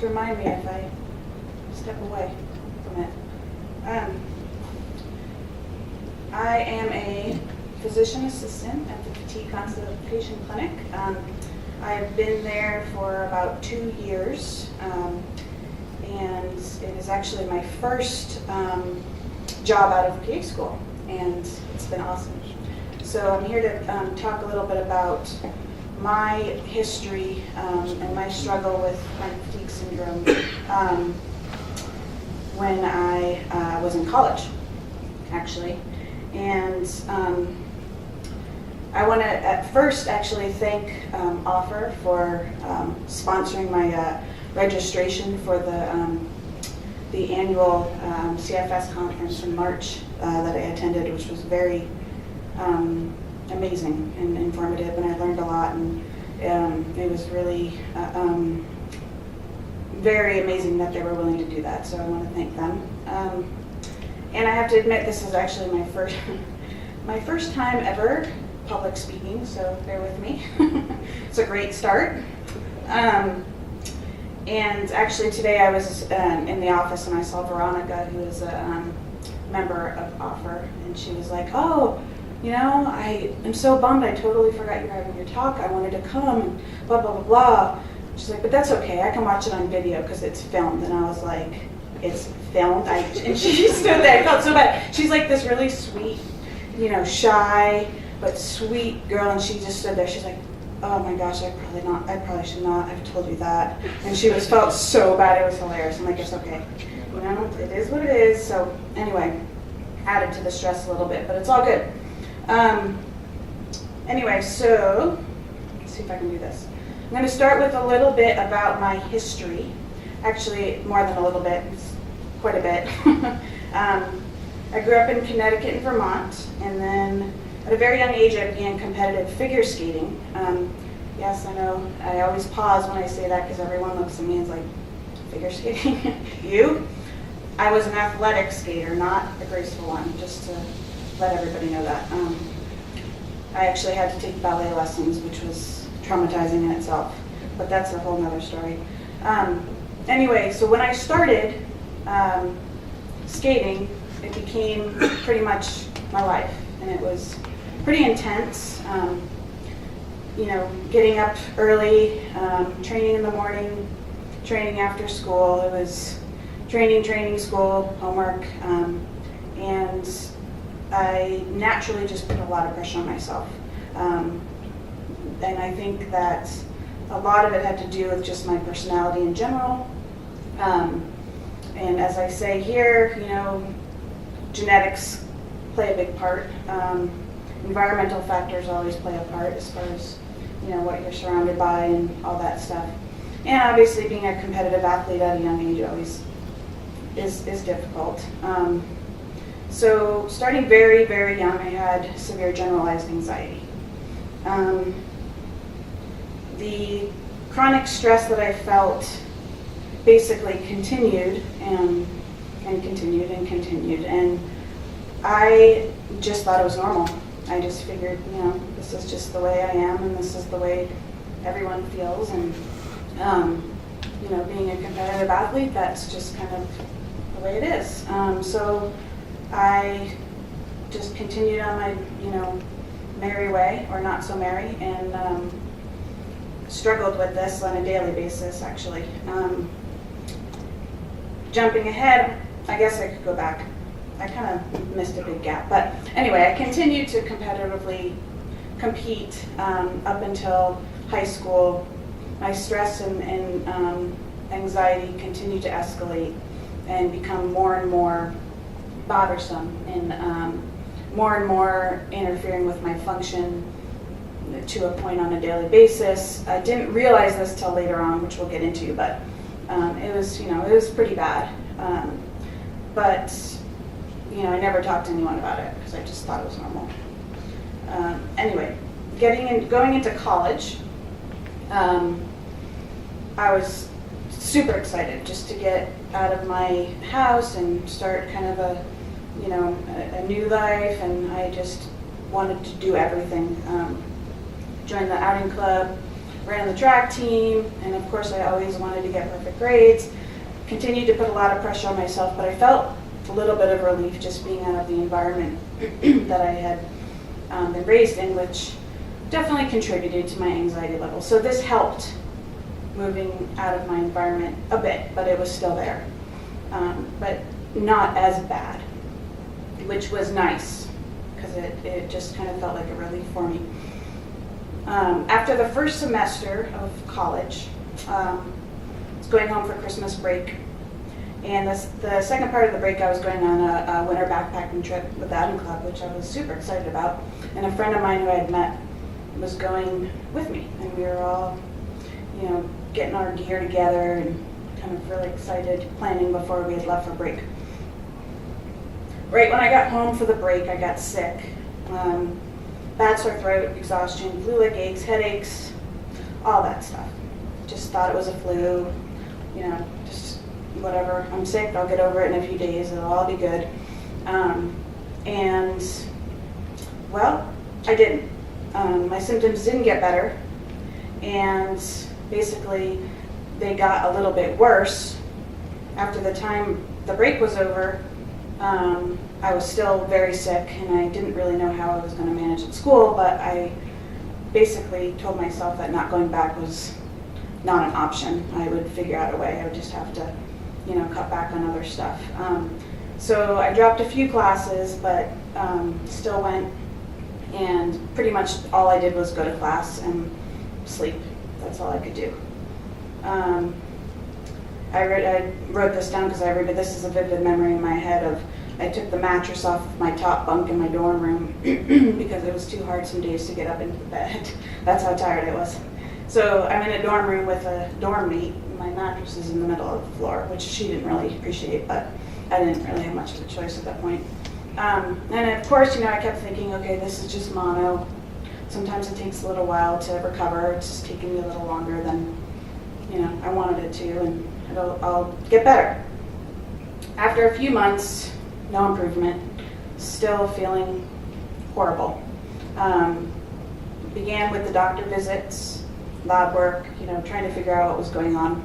remind me if I step away from it. I am a physician assistant at the Fatigue Consultation Clinic. I've been there for about 2 years, and it is actually my first job out of PA school, and it's been awesome. So I'm here to talk a little bit about my history and my struggle with chronic fatigue syndrome when I was in college, actually. And I want to at first actually thank Offer for sponsoring my registration for the annual CFS conference in March that I attended, which was very amazing and informative, and I learned a lot, and it was really very amazing that they were willing to do that, so I want to thank them. And I have to admit, this is actually my first time ever public speaking, so bear with me. It's a great start. And actually today I was in the office and I saw Veronica, who is a member of Offer, and she was like, "Oh, you know, I am so bummed, I totally forgot you were having your talk. I wanted to come, and blah, blah, blah, blah." She's like, "But that's okay, I can watch it on video because it's filmed." And I was like, "It's filmed?" And she stood there, I felt so bad. She's like this really sweet, you know, shy, but sweet girl, and she just stood there. She's like, "Oh my gosh, I probably should not have told you that." And she felt so bad, it was hilarious. I'm like, "It's okay. You know, it is what it is." So anyway, added to the stress a little bit, but it's all good. Anyway, so let's see if I can do this. I'm going to start with a little bit about my history. Actually, more than a little bit, it's quite a bit. I grew up in Connecticut and Vermont, and then at a very young age I began competitive figure skating. Yes, I know, I always pause when I say that because everyone looks at me and is like, "Figure skating? You?" I was an athletic skater, not a graceful one, just to let everybody know that. I actually had to take ballet lessons, which was traumatizing in itself, but that's a whole nother story. Anyway, so when I started skating, it became pretty much my life, and it was pretty intense. You know, getting up early, training in the morning, training after school. It was training, school, homework, and I naturally just put a lot of pressure on myself. And I think that a lot of it had to do with just my personality in general. And as I say here, you know, genetics play a big part. Environmental factors always play a part as far as, you know, what you're surrounded by and all that stuff. And obviously being a competitive athlete at a young age always is difficult. So starting very, very young, I had severe generalized anxiety. The chronic stress that I felt basically continued and continued and continued, and I just thought it was normal. I just figured, you know, this is just the way I am, and this is the way everyone feels, and you know, being a competitive athlete, that's just kind of the way it is. So I just continued on my, you know, merry way, or not so merry, and struggled with this on a daily basis, actually. Jumping ahead, I guess I could go back. I kind of missed a big gap, but anyway, I continued to competitively compete up until high school. My stress and anxiety continued to escalate and become more and more bothersome, and more interfering with my function to a point on a daily basis. I didn't realize this till later on, which we'll get into, but it was, you know, it was pretty bad. But you know, I never talked to anyone about it because I just thought it was normal. Anyway, going into college, I was super excited just to get out of my house and start kind of a new life, and I just wanted to do everything. Joined the outing club, ran the track team, and of course I always wanted to get perfect grades. Continued to put a lot of pressure on myself, but I felt a little bit of relief just being out of the environment that I had been raised in, which definitely contributed to my anxiety level. So this helped moving out of my environment a bit, but it was still there. But not as bad, which was nice, because it just kind of felt like a relief for me. After the first semester of college, I was going home for Christmas break, and the second part of the break I was going on a winter backpacking trip with the Outing Club, which I was super excited about, and a friend of mine who I had met was going with me, and we were all, getting our gear together and kind of really excited, planning before we had left for break. Right when I got home for the break, I got sick. Bad sore throat, exhaustion, flu-like aches, headaches, all that stuff. Just thought it was a flu, just whatever. I'm sick, I'll get over it in a few days, it'll all be good. And, well, I didn't. My symptoms didn't get better, and basically they got a little bit worse. After the time the break was over, I was still very sick, and I didn't really know how I was going to manage at school, but I basically told myself that not going back was not an option. I would figure out a way. I would just have to, cut back on other stuff. So I dropped a few classes, but still went, and pretty much all I did was go to class and sleep. That's all I could do. I wrote this down because this is a vivid memory in my head of, I took the mattress off my top bunk in my dorm room because it was too hard some days to get up into the bed. That's how tired I was. So I'm in a dorm room with a dorm mate. My mattress is in the middle of the floor, which she didn't really appreciate, but I didn't really have much of a choice at that point. And of course, I kept thinking, okay, this is just mono. Sometimes it takes a little while to recover. It's just taking me a little longer than, I wanted it to, and I'll get better. After a few months, no improvement, still feeling horrible. Began with the doctor visits, lab work, trying to figure out what was going on.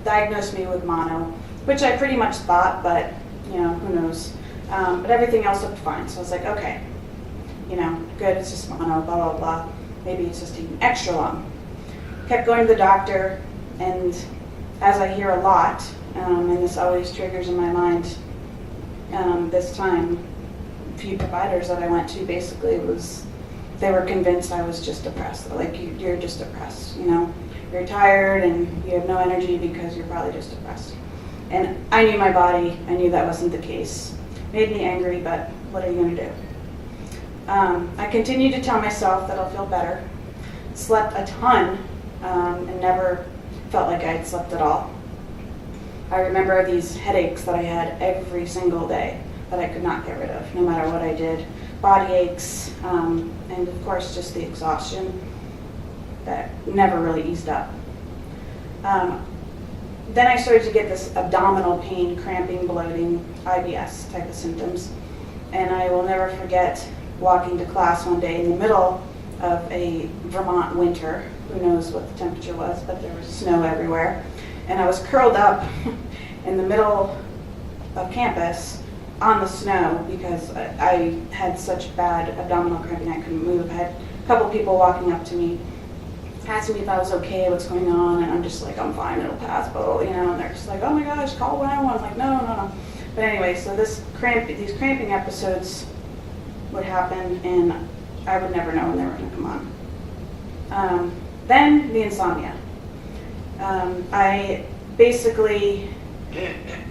Diagnosed me with mono, which I pretty much thought, but who knows. But everything else looked fine, so I was like, okay, good, it's just mono, blah, blah, blah. Maybe it's just taking extra long. Kept going to the doctor, and as I hear a lot, and this always triggers in my mind, this time, a few providers that I went to basically they were convinced I was just depressed. They're like, you're just depressed, You're tired and you have no energy because you're probably just depressed. And I knew my body, I knew that wasn't the case. Made me angry, but what are you going to do? I continued to tell myself that I'll feel better. Slept a ton, and never felt like I had slept at all. I remember these headaches that I had every single day that I could not get rid of, no matter what I did. Body aches, and of course just the exhaustion that never really eased up. Then I started to get this abdominal pain, cramping, bloating, IBS type of symptoms. And I will never forget walking to class one day in the middle of a Vermont winter. Who knows what the temperature was, but there was snow everywhere. And I was curled up in the middle of campus on the snow because I had such bad abdominal cramping I couldn't move. I had a couple people walking up to me, asking me if I was okay, what's going on, and I'm just like, I'm fine, it'll pass, but and they're just like, oh my gosh, call 111. I'm like, no. But anyway, so these cramping episodes would happen, and I would never know when they were going to come on. Then the insomnia. I basically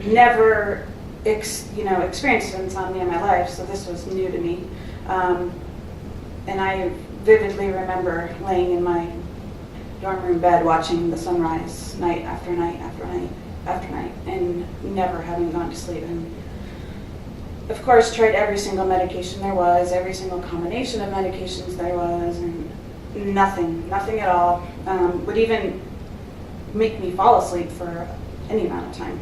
never experienced insomnia in my life, so this was new to me. And I vividly remember laying in my dorm room bed watching the sunrise night after night after night after night and never having gone to sleep. And of course tried every single medication there was, every single combination of medications there was, and nothing at all would even make me fall asleep for any amount of time.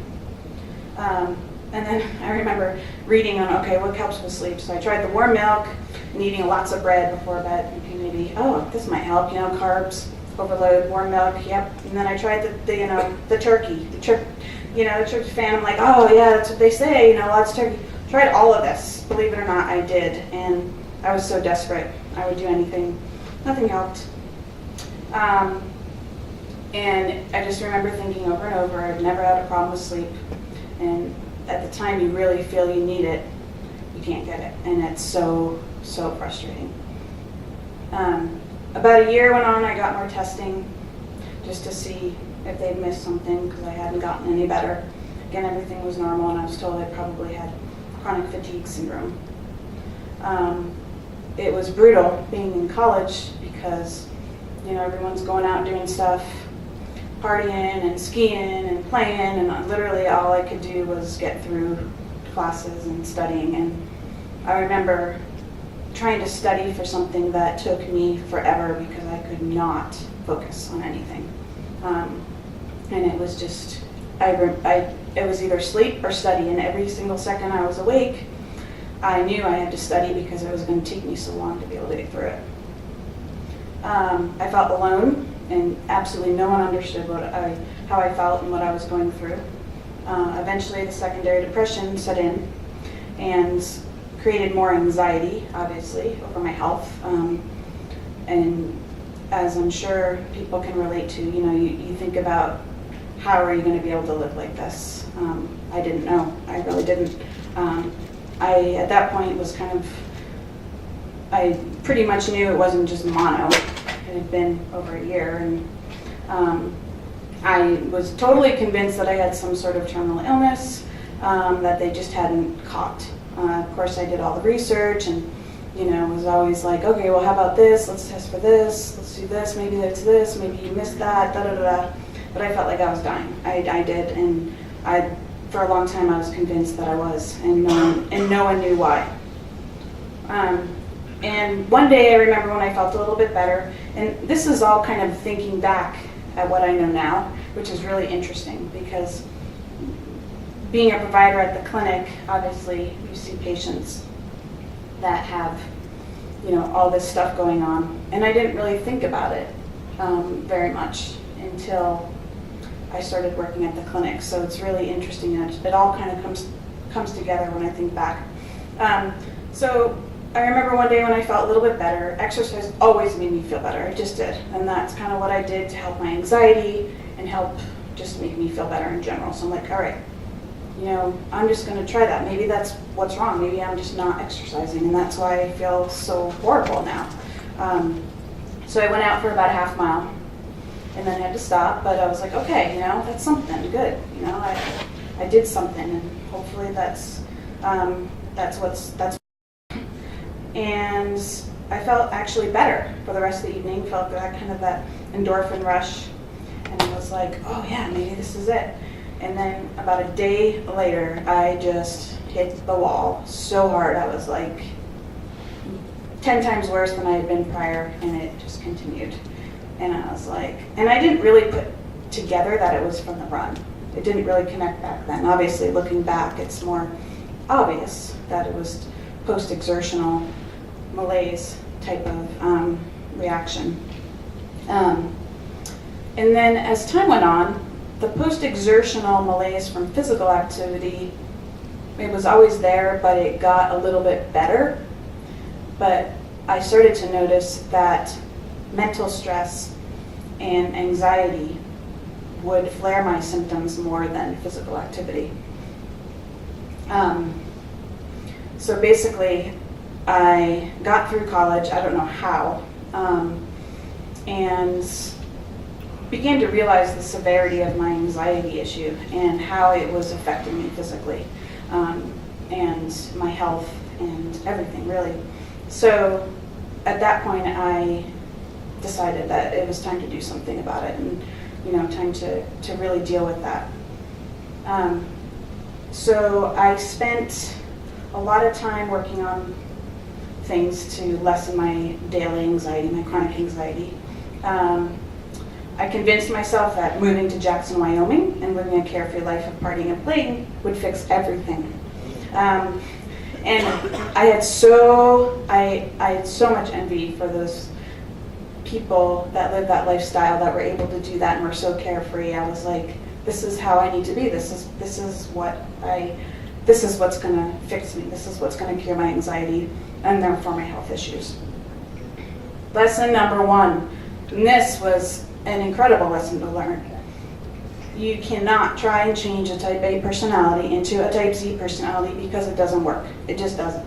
And then I remember reading on, okay, what helps with sleep? So I tried the warm milk and eating lots of bread before bed, thinking maybe, oh, this might help, carbs, overload, warm milk, yep. And then I tried the turkey, the tryptophan. I'm like, oh yeah, that's what they say, lots of turkey. Tried all of this, believe it or not, I did. And I was so desperate, I would do anything. Nothing helped. And I just remember thinking over and over, I've never had a problem with sleep. And at the time you really feel you need it, you can't get it. And it's so, so frustrating. About a year went on, I got more testing just to see if they'd missed something because I hadn't gotten any better. Again, everything was normal and I was told I probably had chronic fatigue syndrome. It was brutal being in college because, everyone's going out doing stuff, partying and skiing and playing, and literally all I could do was get through classes and studying. And I remember trying to study for something that took me forever because I could not focus on anything. And it was just, it was either sleep or study, and every single second I was awake, I knew I had to study because it was going to take me so long to be able to get through it. I felt alone, and absolutely no one understood how I felt and what I was going through. Eventually the secondary depression set in and created more anxiety, obviously, over my health. And as I'm sure people can relate to, you think about how are you going to be able to live like this? I didn't know. I really didn't. I, at that point, was I pretty much knew it wasn't just mono. It had been over a year, and I was totally convinced that I had some sort of terminal illness that they just hadn't caught. Of course, I did all the research and, was always like, okay, well, how about this? Let's test for this. Let's do this. Maybe it's this. Maybe you missed that. Da da da da. But I felt like I was dying. I did, and for a long time I was convinced that I was, and no one knew why. And one day I remember when I felt a little bit better, and this is all kind of thinking back at what I know now, which is really interesting because being a provider at the clinic, obviously you see patients that have, all this stuff going on, and I didn't really think about it very much until I started working at the clinic. So it's really interesting that it all kind of comes together when I think back. So I remember one day when I felt a little bit better. Exercise always made me feel better. It just did, and that's kind of what I did to help my anxiety and help just make me feel better in general. So I'm like, all right, I'm just going to try that. Maybe that's what's wrong. Maybe I'm just not exercising, and that's why I feel so horrible now. So I went out for about a half mile, and then had to stop. But I was like, okay, that's something good. I did something, and hopefully that's. And I felt actually better for the rest of the evening. Felt that kind of that endorphin rush, and I was like, oh yeah, maybe this is it. And then about a day later, I just hit the wall so hard. I was like 10 times worse than I had been prior, and it just continued. And I was like, and I didn't really put together that it was from the run. It didn't really connect back then. Obviously, looking back, it's more obvious that it was post-exertional malaise type of reaction. And then as time went on, the post-exertional malaise from physical activity, it was always there, but it got a little bit better. But I started to notice that mental stress and anxiety would flare my symptoms more than physical activity. So basically, I got through college, I don't know how, and began to realize the severity of my anxiety issue and how it was affecting me physically, and my health and everything, really. So at that point, I decided that it was time to do something about it, and time to really deal with that. So I spent a lot of time working on things to lessen my daily anxiety, my chronic anxiety. I convinced myself that moving to Jackson, Wyoming and living a carefree life of partying and playing would fix everything. And I had so much envy for those people that live that lifestyle, that were able to do that and were so carefree. I was like, this is how I need to be. This is what's going to fix me. This is what's going to cure my anxiety and therefore my health issues. Lesson number 1, and this was an incredible lesson to learn. You cannot try and change a type A personality into a type Z personality because it doesn't work. It just doesn't.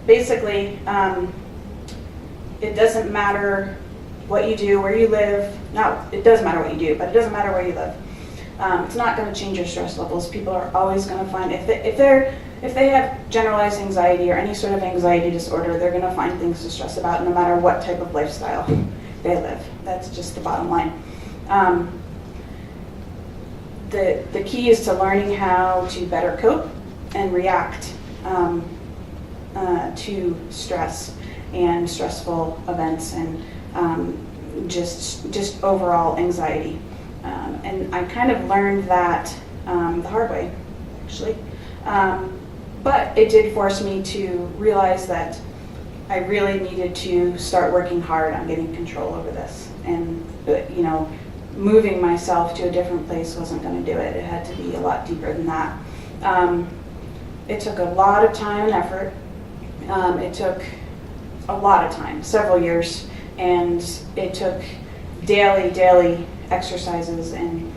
Basically, it doesn't matter what you do, where you live. No, it does matter what you do, but it doesn't matter where you live. It's not going to change your stress levels. People are always going to find, if they have generalized anxiety or any sort of anxiety disorder, they're going to find things to stress about no matter what type of lifestyle they live. That's just the bottom line. The key is to learning how to better cope and react to stress and stressful events and just overall anxiety. And I kind of learned that the hard way, actually. But it did force me to realize that I really needed to start working hard on getting control over this. And, moving myself to a different place wasn't going to do it. It had to be a lot deeper than that. It took a lot of time and effort. It took a lot of time, several years, and it took daily exercises and,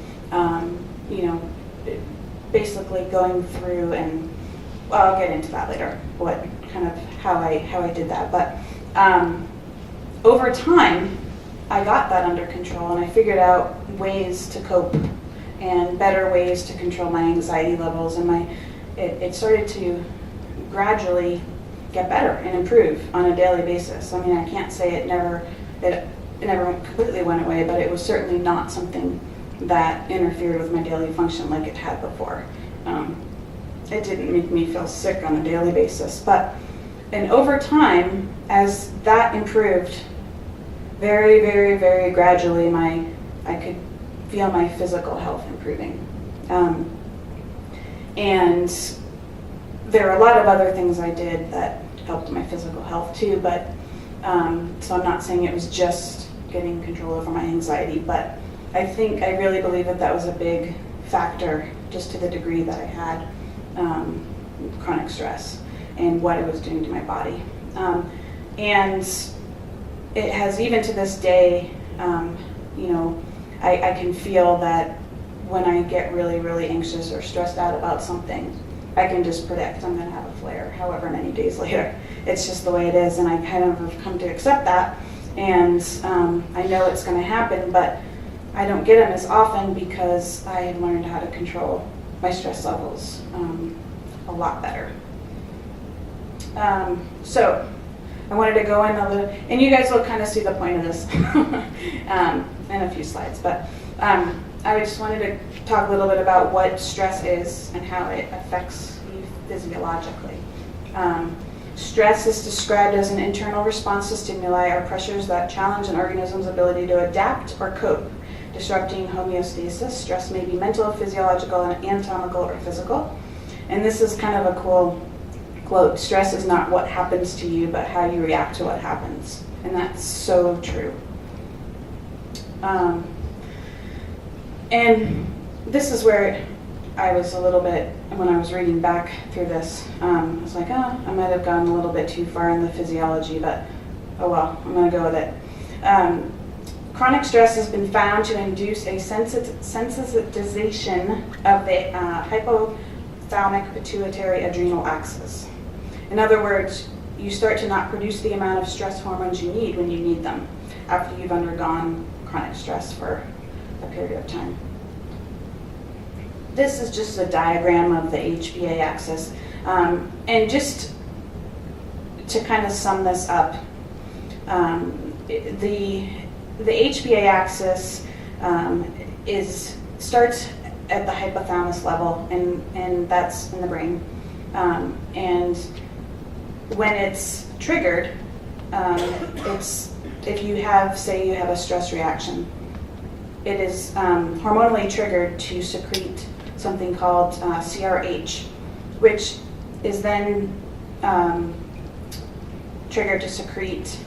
basically going through, and I'll get into that later, how I did that. But over time, I got that under control, and I figured out ways to cope and better ways to control my anxiety levels, and it started to gradually get better and improve on a daily basis. I mean, I can't say it never completely went away, but it was certainly not something that interfered with my daily function like it had before. It didn't make me feel sick on a daily basis, and over time, as that improved, very, very, very gradually, I could feel my physical health improving. And there are a lot of other things I did that helped my physical health too, but so I'm not saying it was just getting control over my anxiety, but I really believe that was a big factor, just to the degree that I had chronic stress and what it was doing to my body. And it has, even to this day, I can feel that when I get really, really anxious or stressed out about something, I can just predict I'm going to have a flare however many days later. It's just the way it is, and I kind of have come to accept that, and I know it's going to happen, but I don't get them as often because I have learned how to control my stress levels a lot better. So I wanted to go in a little, and you guys will kind of see the point of this in a few slides, but I just wanted to talk a little bit about what stress is and how it affects you physiologically. Stress is described as an internal response to stimuli or pressures that challenge an organism's ability to adapt or cope, disrupting homeostasis. Stress may be mental, physiological, anatomical, or physical. And this is kind of a cool quote: stress is not what happens to you, but how you react to what happens. And that's so true. And this is where I was a little bit, when I was reading back through this, I was like, I might have gone a little bit too far in the physiology, but oh well, I'm going to go with it. Chronic stress has been found to induce a sensitization of the hypothalamic pituitary adrenal axis. In other words, you start to not produce the amount of stress hormones you need when you need them after you've undergone chronic stress for a period of time. This is just a diagram of the HPA axis. And just to kind of sum this up, the HPA axis starts at the hypothalamus level, and that's in the brain. And when it's triggered, it's if you have, say you have a stress reaction, it is hormonally triggered to secrete something called CRH, which is then triggered to secrete,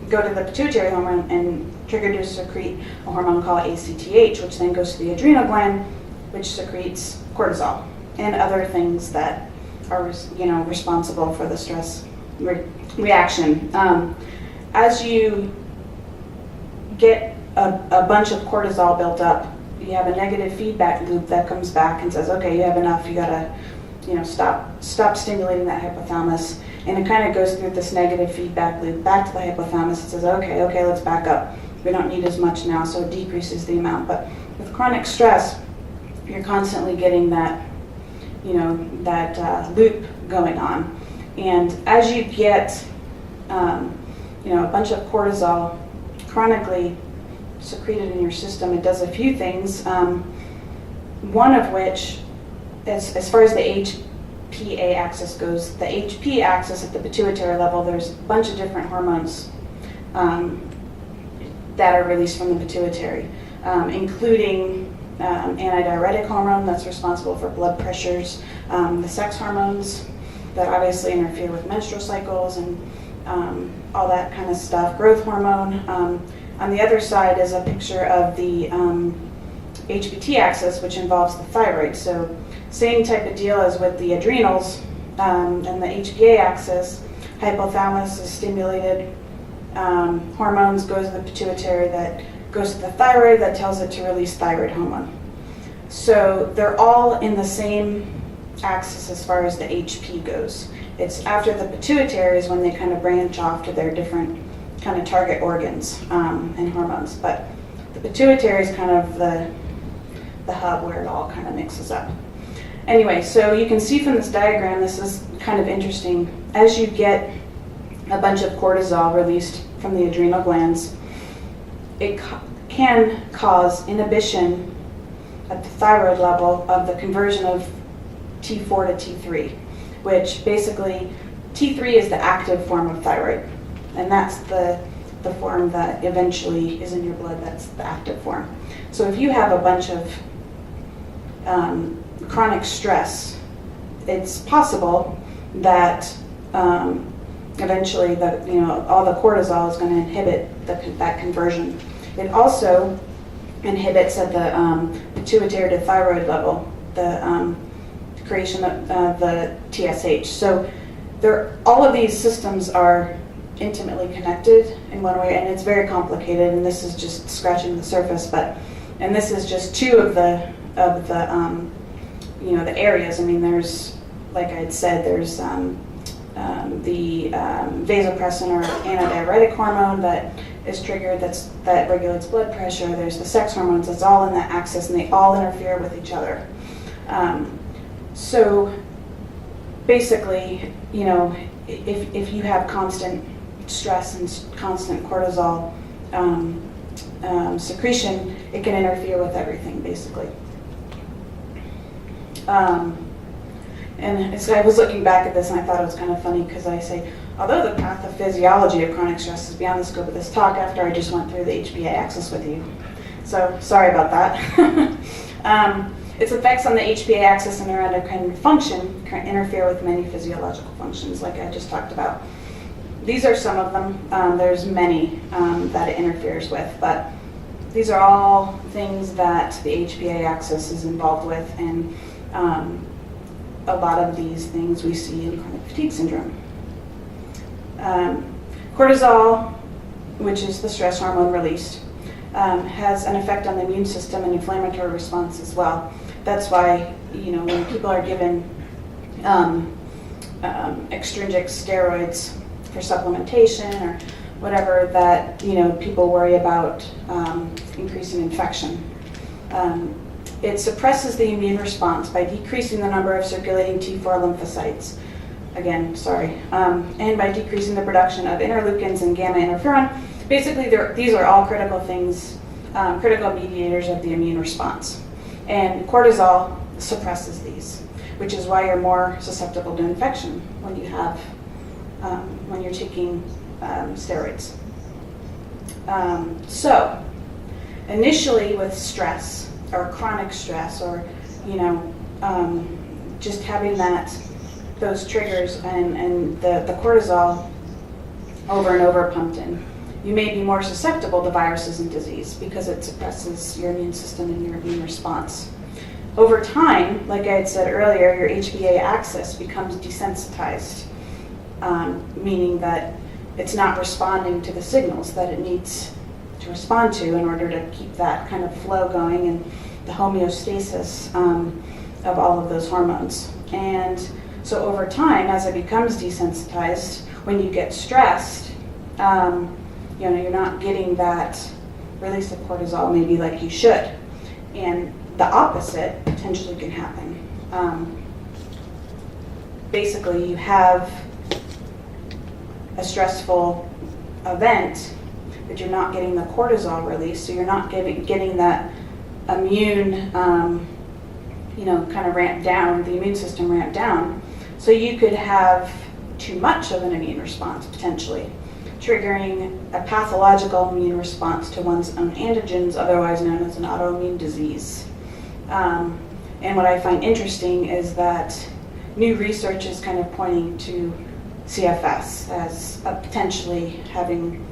go to the pituitary hormone and triggered to secrete a hormone called ACTH, which then goes to the adrenal gland, which secretes cortisol and other things that are responsible for the stress reaction. As you get a bunch of cortisol built up, you have a negative feedback loop that comes back and says, okay, you have enough, you gotta stop stimulating that hypothalamus. And it kind of goes through this negative feedback loop back to the hypothalamus. It says, okay, let's back up. We don't need as much now, so it decreases the amount. But with chronic stress, you're constantly getting that, loop going on. And as you get, a bunch of cortisol chronically secreted in your system, it does a few things. One of which, as far as the HPA axis goes, the HP axis at the pituitary level, there's a bunch of different hormones that are released from the pituitary, including antidiuretic hormone that's responsible for blood pressures, the sex hormones that obviously interfere with menstrual cycles and all that kind of stuff, growth hormone. On the other side is a picture of the HPT axis, which involves the thyroid. So same type of deal as with the adrenals and the HPA axis. Hypothalamus is stimulated, hormones goes to the pituitary, that goes to the thyroid, that tells it to release thyroid hormone. So they're all in the same axis as far as the HP goes. It's after the pituitary is when they kind of branch off to their different kind of target organs and hormones. But the pituitary is kind of the hub where it all kind of mixes up. Anyway, so you can see from this diagram, this is kind of interesting. As you get a bunch of cortisol released from the adrenal glands, it can cause inhibition at the thyroid level of the conversion of T4 to T3, which basically T3 is the active form of thyroid, and that's the form that eventually is in your blood. That's the active form. So if you have a bunch of chronic stress, it's possible that eventually all the cortisol is going to inhibit that conversion. It also inhibits at the pituitary to thyroid level the creation of the TSH. So all of these systems are intimately connected in one way, and it's very complicated, and this is just scratching the surface, and this is just two of the the areas. I mean, there's, like I had said, there's the vasopressin or antidiuretic hormone that is triggered, that regulates blood pressure. There's the sex hormones, that's all in that axis, and they all interfere with each other. So basically, if you have constant stress and constant cortisol secretion, it can interfere with everything, basically. And so I was looking back at this and I thought it was kind of funny because I say, although the pathophysiology of chronic stress is beyond the scope of this talk, after I just went through the HPA axis with you. So sorry about that. Its effects on the HPA axis and neuroendocrine function can interfere with many physiological functions, like I just talked about. These are some of them. There's many that it interferes with, but these are all things that the HPA axis is involved with, and a lot of these things we see in chronic fatigue syndrome. Cortisol, which is the stress hormone released, has an effect on the immune system and inflammatory response as well. That's why, when people are given extrinsic steroids for supplementation or whatever, that people worry about increasing infection. It suppresses the immune response by decreasing the number of circulating T4 lymphocytes. Again, sorry. And by decreasing the production of interleukins and gamma interferon. Basically, these are all critical things, critical mediators of the immune response. And cortisol suppresses these, which is why you're more susceptible to infection when when you're taking steroids. initially with stress or chronic stress, or just having those triggers and the cortisol over and over pumped in, you may be more susceptible to viruses and disease because it suppresses your immune system and your immune response. Over time, like I had said earlier, your HBA axis becomes desensitized, meaning that it's not responding to the signals that it needs to respond to in order to keep that kind of flow going and the homeostasis of all of those hormones. And so over time, as it becomes desensitized, when you get stressed, you're not getting that release of cortisol maybe like you should. And the opposite potentially can happen. Basically, you have a stressful event, but you're not getting the cortisol release, so you're not getting that immune, kind of ramped down, the immune system ramped down. So you could have too much of an immune response potentially, triggering a pathological immune response to one's own antigens, otherwise known as an autoimmune disease. And what I find interesting is that new research is kind of pointing to CFS as potentially having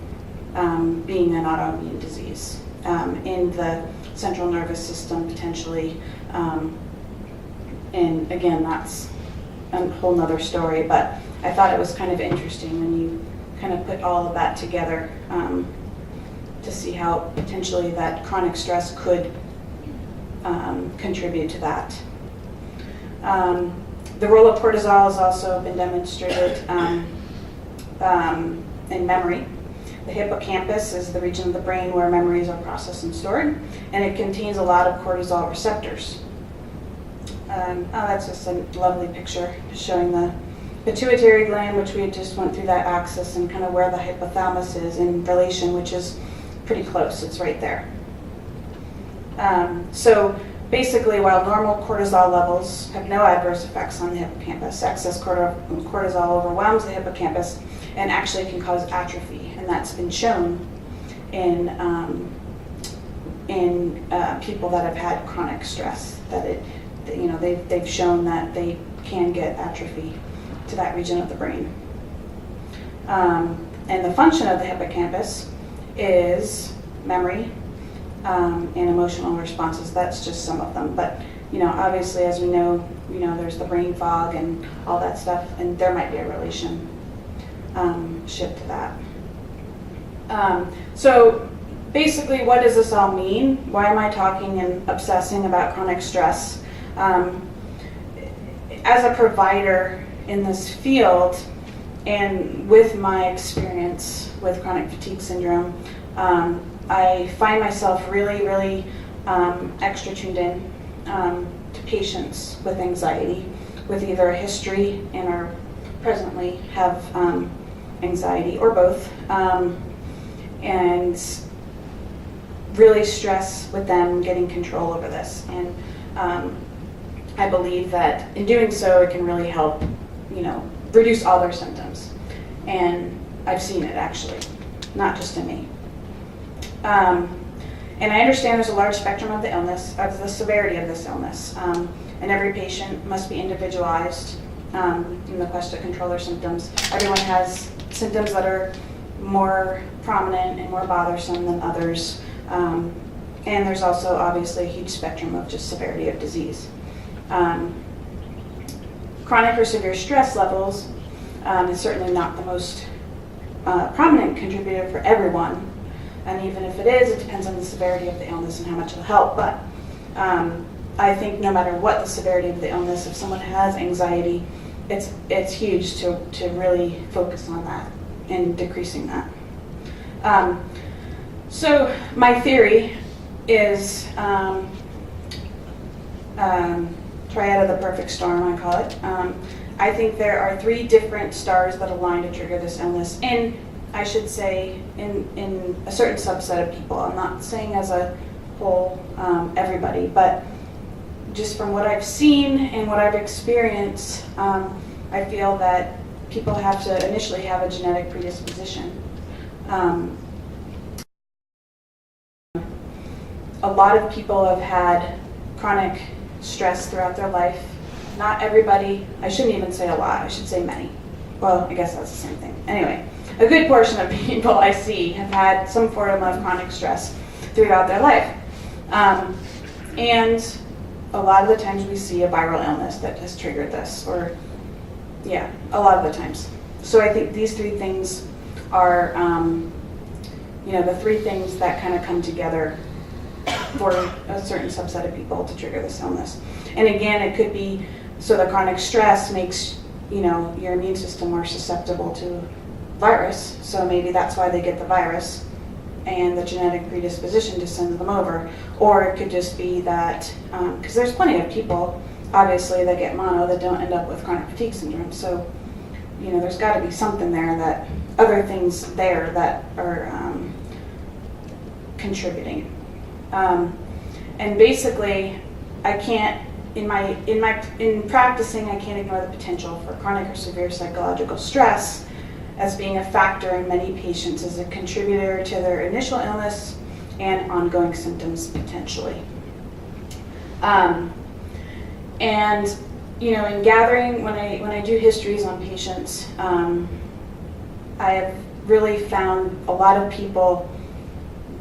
being an autoimmune disease in the central nervous system potentially. And again, that's a whole nother story, but I thought it was kind of interesting when you kind of put all of that together to see how potentially that chronic stress could contribute to that. The role of cortisol has also been demonstrated in memory. The hippocampus is the region of the brain where memories are processed and stored, and it contains a lot of cortisol receptors. That's just a lovely picture showing the pituitary gland, which we just went through that axis, and kind of where the hypothalamus is in relation, which is pretty close. It's right there. So basically, while normal cortisol levels have no adverse effects on the hippocampus, excess cortisol overwhelms the hippocampus and actually can cause atrophy, and that's been shown in people that have had chronic stress. That they've shown that they can get atrophy to that region of the brain. And the function of the hippocampus is memory and emotional responses. That's just some of them. But obviously, as we know, there's the brain fog and all that stuff, and there might be a relationship to that. So basically, what does this all mean? Why am I talking and obsessing about chronic stress? As a provider in this field, and with my experience with chronic fatigue syndrome, I find myself really, really extra tuned in to patients with anxiety, with either a history or presently have anxiety or both, and really stress with them getting control over this. And I believe that in doing so, it can really help, reduce all their symptoms. And I've seen it actually, not just in me. And I understand there's a large spectrum of the illness, of the severity of this illness, and every patient must be individualized in the quest to control their symptoms. Everyone has symptoms that are more prominent and more bothersome than others, and there's also obviously a huge spectrum of just severity of disease. Chronic or severe stress levels is certainly not the most prominent contributor for everyone. And even if it is, it depends on the severity of the illness and how much it'll help. But I think no matter what the severity of the illness, if someone has anxiety, it's huge to really focus on that and decreasing that. So my theory is triad of the perfect storm, I call it. I think there are 3 different stars that align to trigger this illness, and I should say in a certain subset of people. I'm not saying as a whole everybody, but just from what I've seen and what I've experienced, I feel that people have to initially have a genetic predisposition. A lot of people have had chronic stress throughout their life. Not everybody, I shouldn't even say a lot, I should say many. Well, I guess that's the same thing. Anyway, a good portion of people I see have had some form of chronic stress throughout their life. And a lot of the times we see a viral illness that has triggered this, or yeah, a lot of the times. So I think these three things are, the three things that kind of come together for a certain subset of people to trigger this illness. And again, it could be, so the chronic stress makes, your immune system more susceptible to virus, so maybe that's why they get the virus and the genetic predisposition to send them over. Or it could just be that, because there's plenty of people, obviously, that get mono that don't end up with chronic fatigue syndrome. So, there's got to be something there, that other things there that are contributing. And basically, I can't, in practicing, I can't ignore the potential for chronic or severe psychological stress as being a factor in many patients as a contributor to their initial illness and ongoing symptoms potentially. In gathering, when I do histories on patients, I have really found a lot of people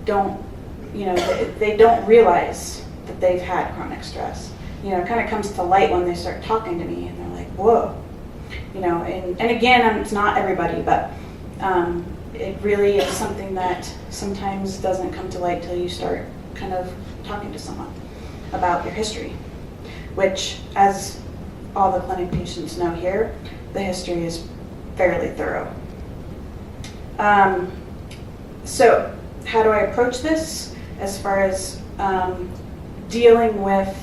they don't realize that they've had chronic stress. It kind of comes to light when they start talking to me and they're like, whoa. And again, it's not everybody, but it really is something that sometimes doesn't come to light till you start kind of talking to someone about your history, which, as all the clinic patients know here, the history is fairly thorough. So how do I approach this as far as dealing with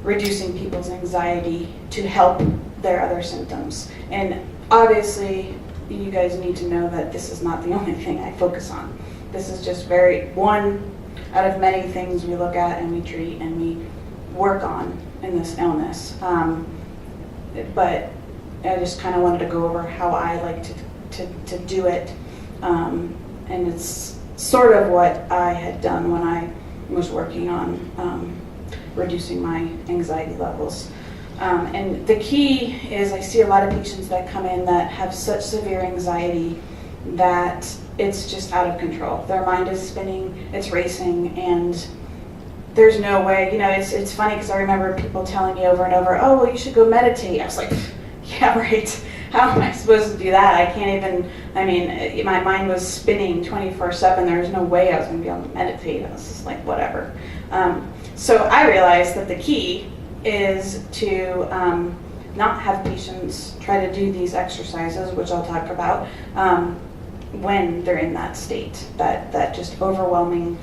reducing people's anxiety to help their other symptoms? And obviously, you guys need to know that this is not the only thing I focus on. This is just one out of many things we look at and we treat and we work on in this illness. But I just kind of wanted to go over how I like to do it. And it's sort of what I had done when I was working on reducing my anxiety levels. And the key is, I see a lot of patients that come in that have such severe anxiety that it's just out of control. Their mind is spinning, it's racing, and there's no way, it's funny because I remember people telling me over and over, oh, well, you should go meditate. I was like, yeah, right. How am I supposed to do that? I can't even, my mind was spinning 24/7. There was no way I was going to be able to meditate. I was just like, whatever. So I realized that the key is to not have patients try to do these exercises, which I'll talk about, when they're in that state, that just overwhelming,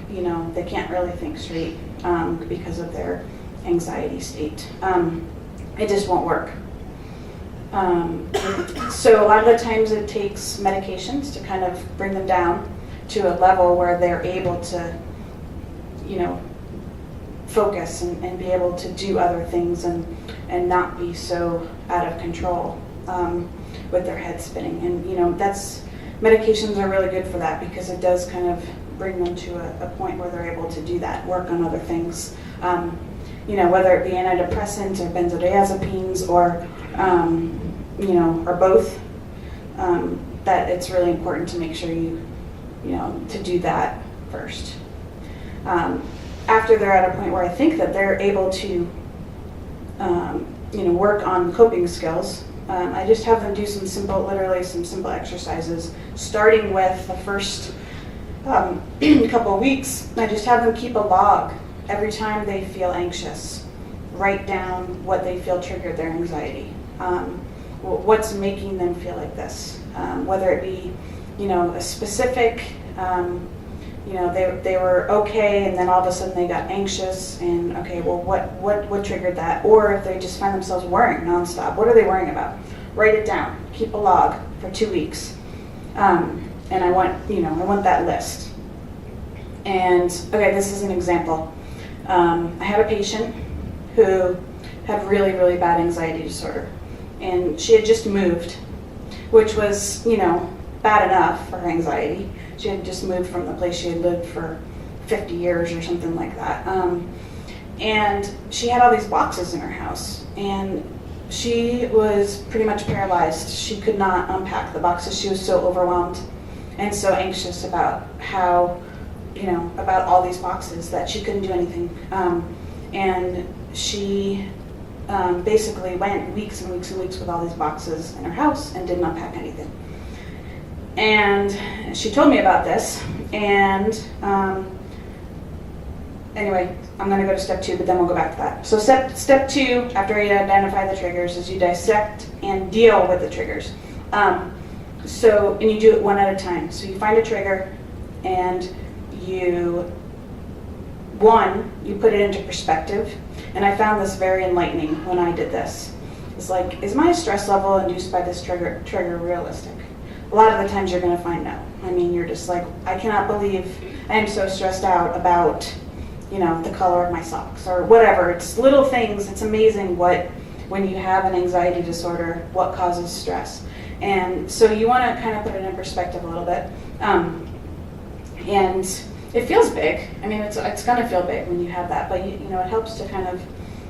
they can't really think straight because of their anxiety state. It just won't work. So a lot of the times it takes medications to kind of bring them down to a level where they're able to, focus and be able to do other things and not be so out of control with their head spinning. And, medications are really good for that because it does kind of bring them to a point where they're able to do that, work on other things. Whether it be antidepressants or benzodiazepines or both, that it's really important to make sure to do that first. After they're at a point where I think that they're able to, work on coping skills, I just have them do some simple exercises, starting with the first couple of weeks. I just have them keep a log every time they feel anxious. Write down what they feel triggered their anxiety. What's making them feel like this? Whether it be, a specific, they were okay and then all of a sudden they got anxious and okay, well, what triggered that? Or if they just find themselves worrying nonstop, what are they worrying about? Write it down. Keep a log for 2 weeks. And I want that list. And okay, this is an example. I had a patient who had really, really bad anxiety disorder. And she had just moved, which was, bad enough for her anxiety. She had just moved from the place she had lived for 50 years or something like that. And she had all these boxes in her house, and she was pretty much paralyzed. She could not unpack the boxes. She was so overwhelmed and so anxious about how, about all these boxes that she couldn't do anything. And she basically went weeks and weeks and weeks with all these boxes in her house and didn't unpack anything. And she told me about this, and anyway, I'm going to go to step 2, but then we'll go back to that. So step 2, after you identify the triggers, is you dissect and deal with the triggers. And you do it one at a time. So you find a trigger, and you put it into perspective. And I found this very enlightening when I did this. It's like, is my stress level induced by this trigger realistic? A lot of the times you're going to find no. I mean, you're just like, I cannot believe I am so stressed out about, the color of my socks or whatever. It's little things. It's amazing when you have an anxiety disorder, what causes stress. And so you want to kind of put it in perspective a little bit. And it feels big. I mean, it's going to feel big when you have that, but it helps to kind of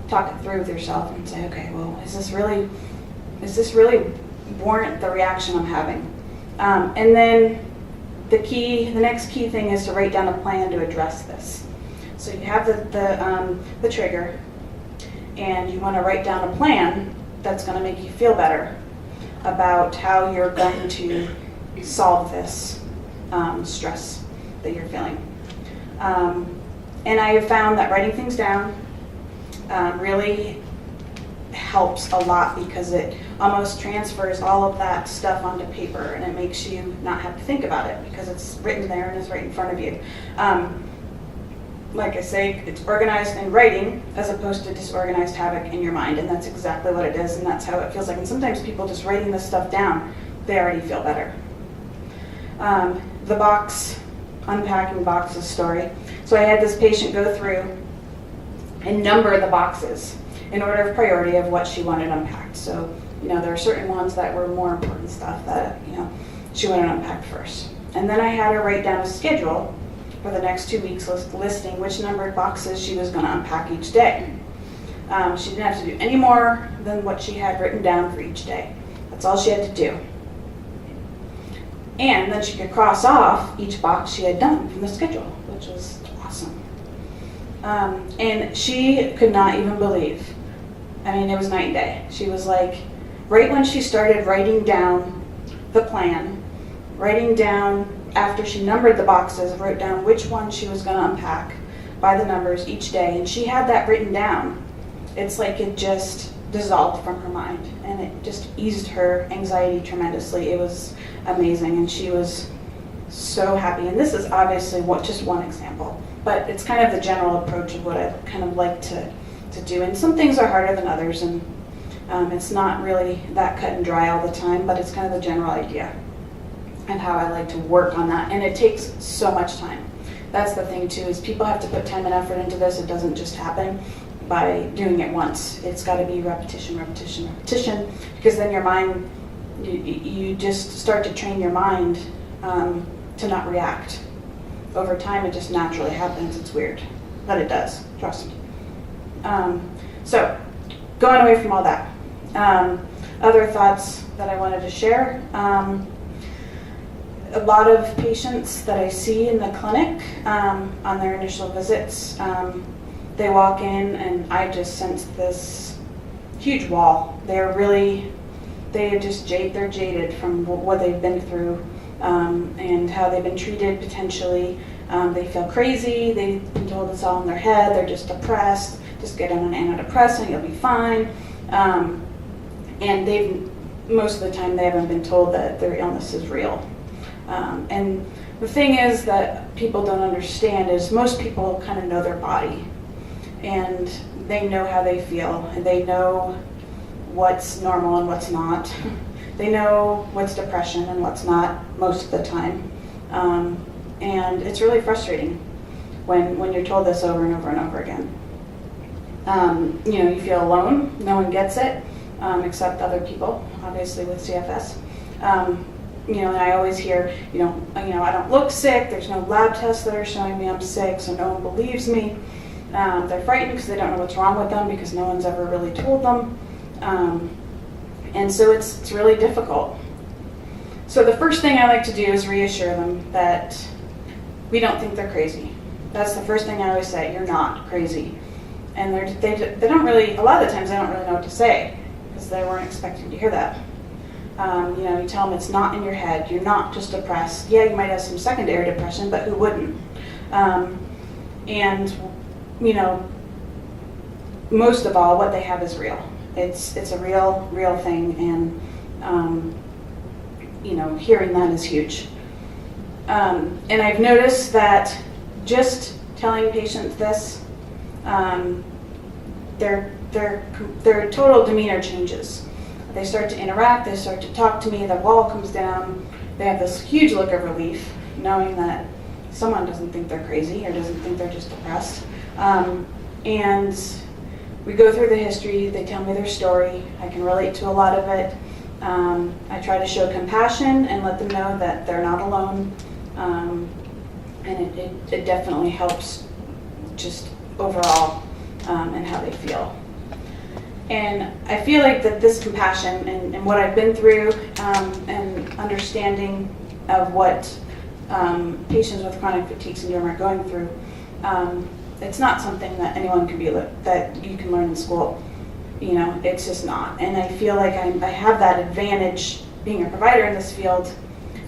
talk it through with yourself and say, okay, well, is this really warrant the reaction I'm having? And then the next key thing is to write down a plan to address this. So you have the trigger, and you want to write down a plan that's going to make you feel better about how you're going to solve this stress that you're feeling. And I have found that writing things down really helps a lot, because it almost transfers all of that stuff onto paper, and it makes you not have to think about it because it's written there and it's right in front of you. Like I say, it's organized in writing as opposed to disorganized havoc in your mind, and that's exactly what it is, and that's how it feels like. And sometimes people just writing this stuff down, they already feel better. The unpacking boxes story. So I had this patient go through and number the boxes in order of priority of what she wanted unpacked. So, there are certain ones that were more important stuff that, she wanted unpacked first. And then I had her write down a schedule for the next 2 weeks listing which numbered boxes she was going to unpack each day. She didn't have to do any more than what she had written down for each day. That's all she had to do. And then she could cross off each box she had done from the schedule, which was awesome. And she could not even believe. I mean, it was night and day. She was like, right when she started writing down the plan, writing down after she numbered the boxes, wrote down which one she was going to unpack by the numbers each day, and she had that written down. It's like it just dissolved from her mind, and it just eased her anxiety tremendously. It was amazing, and she was so happy. And this is obviously just one example, but it's kind of the general approach of what I kind of like to do. And some things are harder than others, and it's not really that cut and dry all the time, but it's kind of the general idea and how I like to work on that. And it takes so much time. That's the thing too, is people have to put time and effort into this. It doesn't just happen by doing it once. It's got to be repetition, repetition, repetition, because then your mind, you just start to train your mind to not react. Over time, it just naturally happens. It's weird, but it does, trust me. So, going away from all that, other thoughts that I wanted to share. A lot of patients that I see in the clinic on their initial visits, they walk in and I just sense this huge wall. They're jaded from what they've been through and how they've been treated potentially. They feel crazy. They've been told it's all in their head. They're just depressed. Just get on an antidepressant, you'll be fine. And most of the time they haven't been told that their illness is real. And the thing is that people don't understand is most people kind of know their body, and they know how they feel, and they know what's normal and what's not. They know what's depression and what's not most of the time. And it's really frustrating when you're told this over and over and over again. You feel alone. No one gets it except other people, obviously with CFS. And I always hear, I don't look sick, there's no lab tests that are showing me I'm sick, so no one believes me. They're frightened because they don't know what's wrong with them because no one's ever really told them. And so it's really difficult. So the first thing I like to do is reassure them that we don't think they're crazy. That's the first thing I always say, you're not crazy. And they don't really, a lot of the times they don't really know what to say because they weren't expecting to hear that. You tell them it's not in your head, you're not just depressed. Yeah, you might have some secondary depression, but who wouldn't? Most of all, what they have is real. It's a real thing, and hearing that is huge. And I've noticed that just telling patients this, their total demeanor changes. They start to interact, they start to talk to me, the wall comes down, they have this huge look of relief, knowing that someone doesn't think they're crazy or doesn't think they're just depressed. And we go through the history, they tell me their story, I can relate to a lot of it. I try to show compassion and let them know that they're not alone. And it definitely helps just overall and how they feel. And I feel like that this compassion and what I've been through and understanding of what patients with chronic fatigue syndrome are going through, it's not something that anyone can that you can learn in school. It's just not. And I feel like I have that advantage being a provider in this field.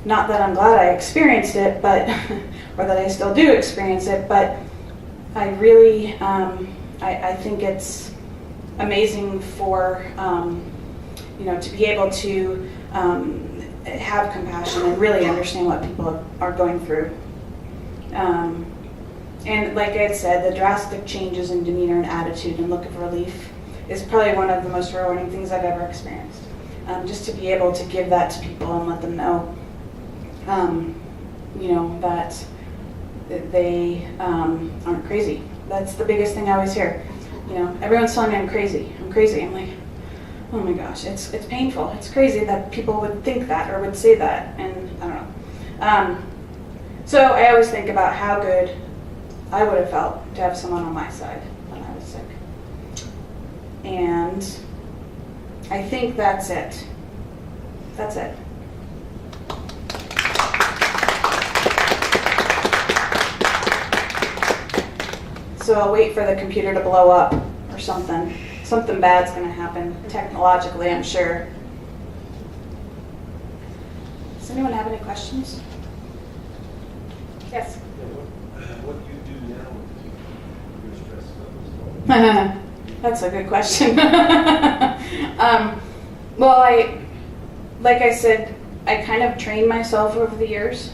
Not that I'm glad I experienced it, but or that I still do experience it, but I really, I think it's amazing for, to be able to have compassion and really understand what people are going through. And like I had said, the drastic changes in demeanor and attitude and look of relief is probably one of the most rewarding things I've ever experienced. Just to be able to give that to people and let them know, that they aren't crazy. That's the biggest thing I always hear. Everyone's telling me I'm crazy. I'm like, oh my gosh, it's painful. It's crazy that people would think that or would say that, and I don't know. So I always think about how good I would have felt to have someone on my side when I was sick. And I think that's it. That's it. So I'll wait for the computer to blow up or something. Something bad's going to happen technologically, I'm sure. Does anyone have any questions? Yes? What do you do now with your stress levels? That's a good question. Well, like I said, I kind of trained myself over the years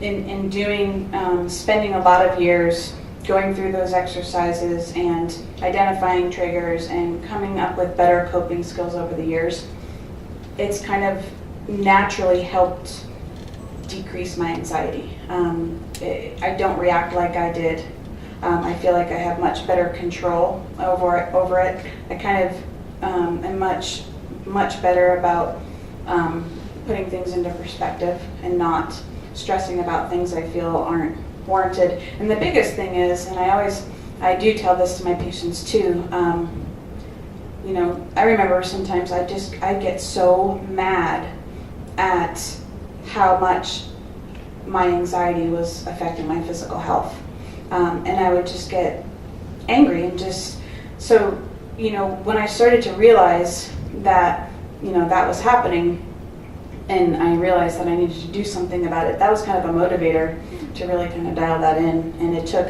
in doing, spending a lot of years going through those exercises and identifying triggers and coming up with better coping skills over the years. It's kind of naturally helped decrease my anxiety. I don't react like I did. I feel like I have much better control over it. I kind of am much better about putting things into perspective and not stressing about things I feel aren't warranted. And the biggest thing is, and I do tell this to my patients too, I remember sometimes I get so mad at how much my anxiety was affecting my physical health. And I would just get angry and so when I started to realize that, that was happening, and I realized that I needed to do something about it, that was kind of a motivator to really kind of dial that in. And it took,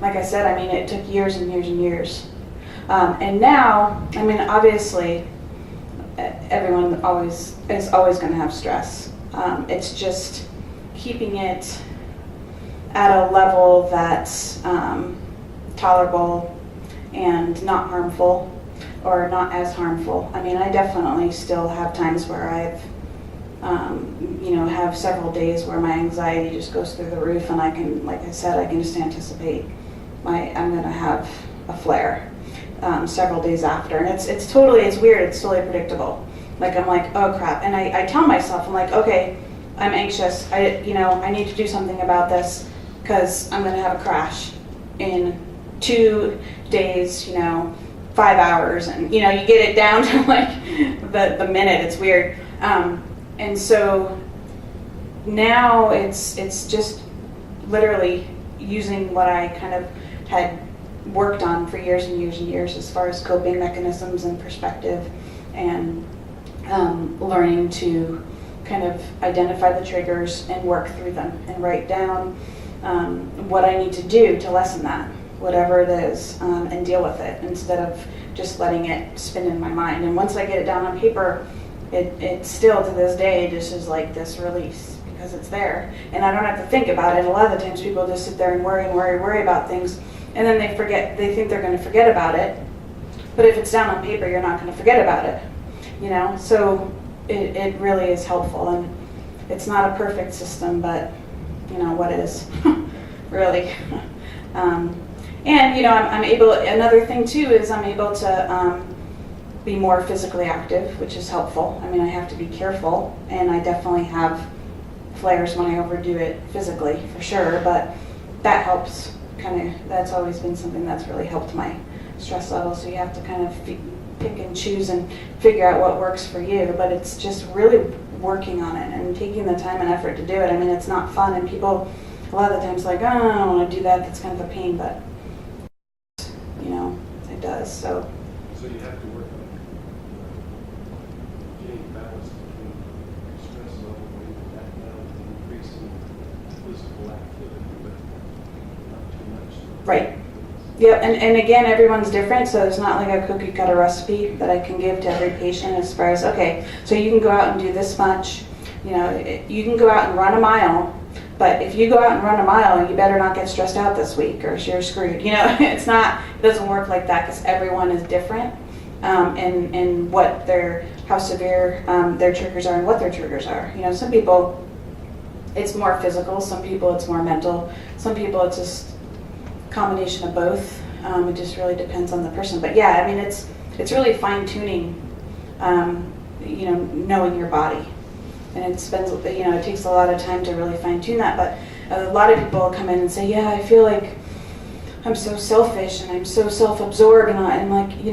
like I said, it took years and years and years. And now, obviously, everyone is always going to have stress. It's just keeping it at a level that's tolerable and not harmful, or not as harmful. I definitely still have times where I've have several days where my anxiety just goes through the roof, and I can, like I said, I can just anticipate I'm going to have a flare several days after, and it's weird. It's totally predictable. Like I'm like, oh crap. And I tell myself, I'm like, okay, I'm anxious. I need to do something about this because I'm going to have a crash in 2 days, 5 hours. And, you get it down to like the minute. It's weird. And so now it's just literally using what I kind of had worked on for years and years and years as far as coping mechanisms and perspective, and learning to kind of identify the triggers and work through them and write down what I need to do to lessen that, whatever it is, and deal with it instead of just letting it spin in my mind. And once I get it down on paper, it still to this day just is like this release because it's there. And I don't have to think about it. A lot of the times people just sit there and worry about things, and then they think they're going to forget about it. But if it's down on paper, you're not going to forget about it. So it really is helpful, and it's not a perfect system, but what is really. And I'm able. Another thing too is I'm able to be more physically active, which is helpful. I mean, I have to be careful, and I definitely have flares when I overdo it physically, for sure. But that helps. That's always been something that's really helped my stress level. So you have to kind of pick and choose and figure out what works for you. But it's just really working on it and taking the time and effort to do it. I mean, it's not fun, and people a lot of the times like, oh, I don't want to do that. That's kind of a pain, but it does. So you have to work on getting balance between stress level, bringing that down, and increasing physical activity, but not too much. Right. Yeah, and again, everyone's different, so there's not like a cookie cutter recipe that I can give to every patient as far as, okay, so you can go out and do this much, you can go out and run a mile, but if you go out and run a mile, you better not get stressed out this week or you're screwed. It doesn't work like that because everyone is different in how severe their triggers are and what their triggers are. Some people, it's more physical, some people it's more mental, some people it's just combination of both. It just really depends on the person. But yeah, I mean, it's really fine tuning, knowing your body, and it takes a lot of time to really fine tune that. But a lot of people come in and say, yeah, I feel like I'm so selfish and I'm so self-absorbed, and I'm like, you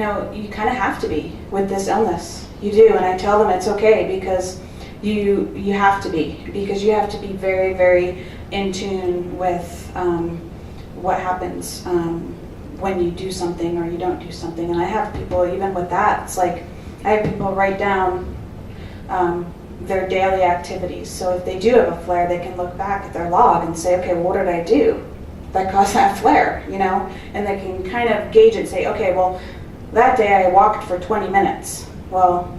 kind of have to be with this illness. You do, and I tell them it's okay because you have to be, because you have to be very, very in tune with what happens when you do something or you don't do something. And I have people, even with that, it's like I have people write down their daily activities. So if they do have a flare, they can look back at their log and say, okay, well, what did I do that caused that flare? And they can kind of gauge it and say, okay, well, that day I walked for 20 minutes. Well,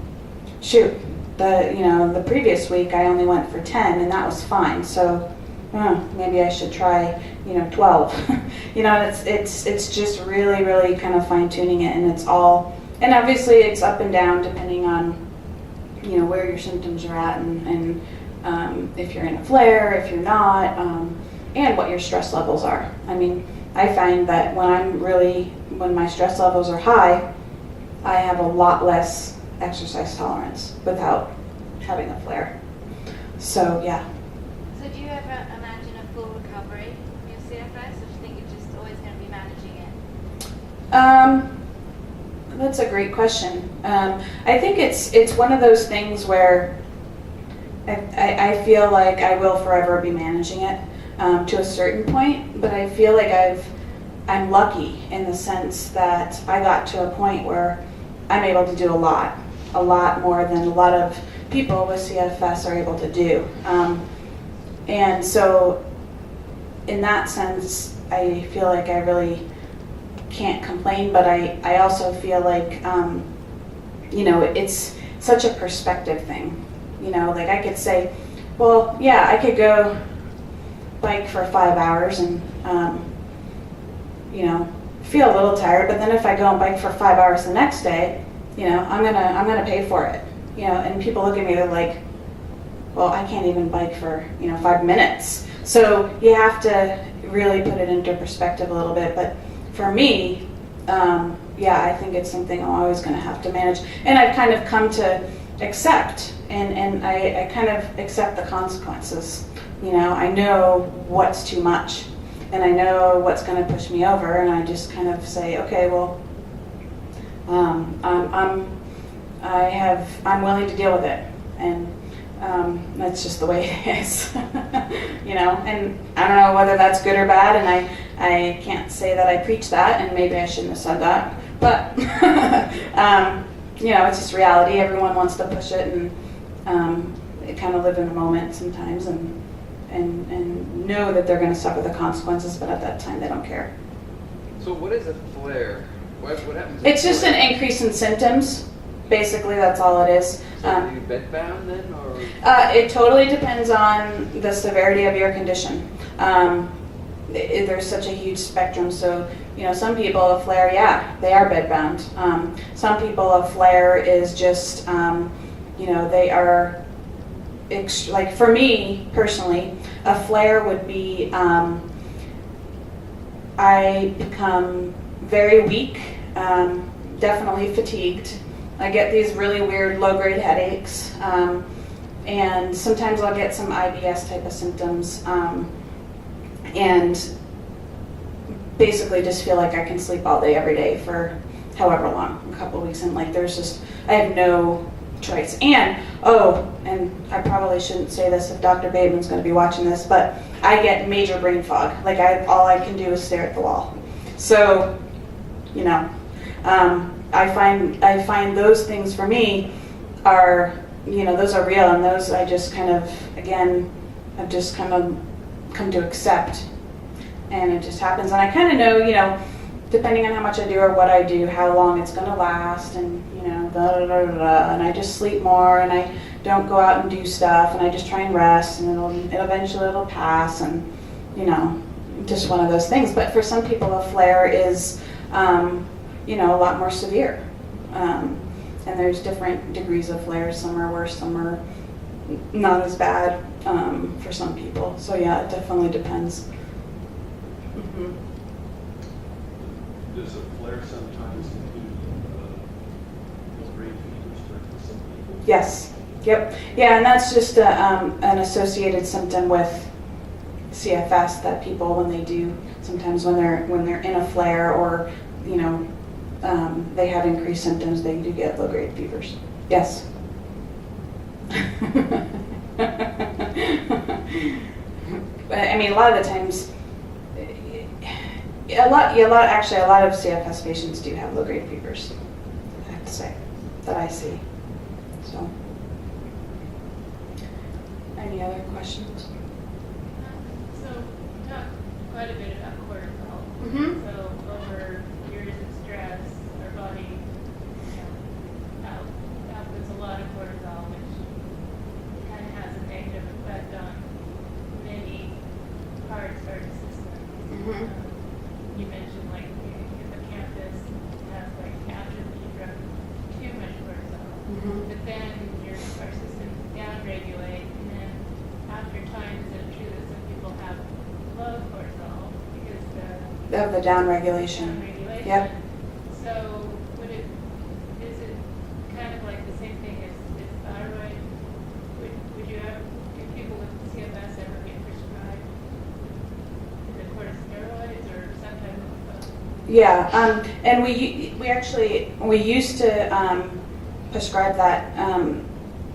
shoot, the previous week I only went for 10, and that was fine. So maybe I should try 12. It's just really, really kind of fine tuning it, and and obviously it's up and down depending on where your symptoms are at, and if you're in a flare, if you're not, and what your stress levels are. I mean, I find that when my stress levels are high, I have a lot less exercise tolerance without having a flare. So yeah. So do you ever imagine a full recovery from your CFS, or do you think you're just always going to be managing it? That's a great question. I think it's one of those things where I feel like I will forever be managing it to a certain point, but I feel like I'm lucky in the sense that I got to a point where I'm able to do a lot more than a lot of people with CFS are able to do. And so in that sense, I feel like I really can't complain, but I also feel like, it's such a perspective thing. Like I could say, well, yeah, I could go bike for 5 hours and, feel a little tired, but then if I go and bike for 5 hours the next day, I'm gonna pay for it. And people look at me, they're like, well, I can't even bike for 5 minutes. So you have to really put it into perspective a little bit. But for me, I think it's something I'm always going to have to manage. And I've kind of come to accept, and I kind of accept the consequences. You know, I know what's too much, and I know what's going to push me over, and I just kind of say, okay, well, I'm willing to deal with it, and that's just the way it is. You know, and I don't know whether that's good or bad, and I can't say that I preach that, and maybe I shouldn't have said that, but you know, it's just reality. Everyone wants to push it and kind of live in the moment sometimes, and know that they're going to suffer the consequences, but at that time they don't care. So what is a flare? What happens? It's just an increase in symptoms. Basically, that's all it is. So are you bedbound then, or? It totally depends on the severity of your condition. There's such a huge spectrum. So, you know, some people, a flare, yeah, they are bedbound. Some people, a flare is just, you know, they are, like for me personally, a flare would be, I become very weak, definitely fatigued. I get these really weird low-grade headaches, and sometimes I'll get some IBS type of symptoms, and basically just feel like I can sleep all day every day for however long, a couple of weeks, and like there's just, I have no choice. And I probably shouldn't say this if Dr. Bateman's going to be watching this, but I get major brain fog. Like all I can do is stare at the wall. So, you know, I find those things for me are, you know, those are real, and those I just kind of, again, I've just kind of come to accept, and it just happens. And I kind of know, you know, depending on how much I do or what I do, how long it's going to last, and, you know, and I just sleep more, and I don't go out and do stuff, and I just try and rest, and eventually it'll pass, and, you know, just one of those things. But for some people, a flare is, you know, a lot more severe. And there's different degrees of flares. Some are worse, some are not as bad for some people. So yeah, it definitely depends. Mm-hmm. Does a flare sometimes include brain fevers for some people? Yes. Yep. Yeah, and that's just an associated symptom with CFS that people, when they do, sometimes when they're in a flare, or, you know, they have increased symptoms, they do get low-grade fevers. Yes. But I mean, a lot of the times, a lot of CFS patients do have low-grade fevers, I have to say, that I see. So, any other questions? So, talk quite a bit about cortisol. Mm-hmm. So, over years of stress, our body, outputs a lot of cortisol, which kind of has a negative effect on many parts of our system. Mm-hmm. You mentioned, like, hippocampus has, like, atrophy from too much cortisol. Mm-hmm. But then our systems downregulate, and then after time, is it true that some people have low cortisol because Of the downregulation. downregulation? Yep. So is it kind of like the same thing as thyroid? Would you ever, do people with CFS ever get prescribed the corticosteroids or some type of? Yeah, and we used to prescribe that,